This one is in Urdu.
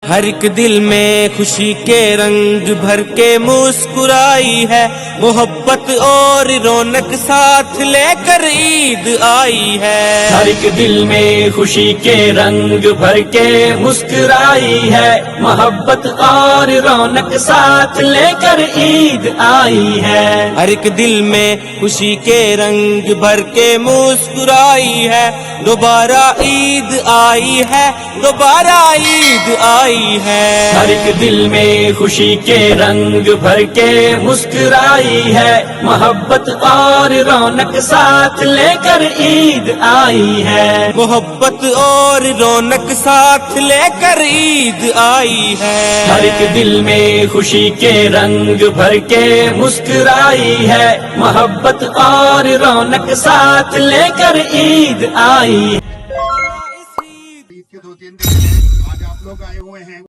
ہر ایک دل میں خوشی کے رنگ بھر کے مسکرائی ہے، محبت اور رونق ساتھ لے کر عید آئی ہے۔ ہر ایک دل میں خوشی کے رنگ بھر کے مسکرائی ہے، محبت اور رونق ساتھ لے کر عید آئی ہے۔ ہر ایک دل میں خوشی کے رنگ بھر کے مسکرائی ہے، دوبارہ عید آئی ہے، دوبارہ عید آئی ہے۔ ہر ایک دل میں خوشی کے رنگ بھر کے مسکرائی ہے، محبت اور رونق ساتھ لے کر عید آئی ہے۔ محبت اور رونق ساتھ لے کر عید آئی ہے۔ ہر ایک دل میں خوشی کے رنگ بھر کے مسکرائی ہے، محبت اور رونق ساتھ لے کر عید آئی ہے۔ عید کے 2-3 دن آج آپ لوگ آئے ہوئے ہیں۔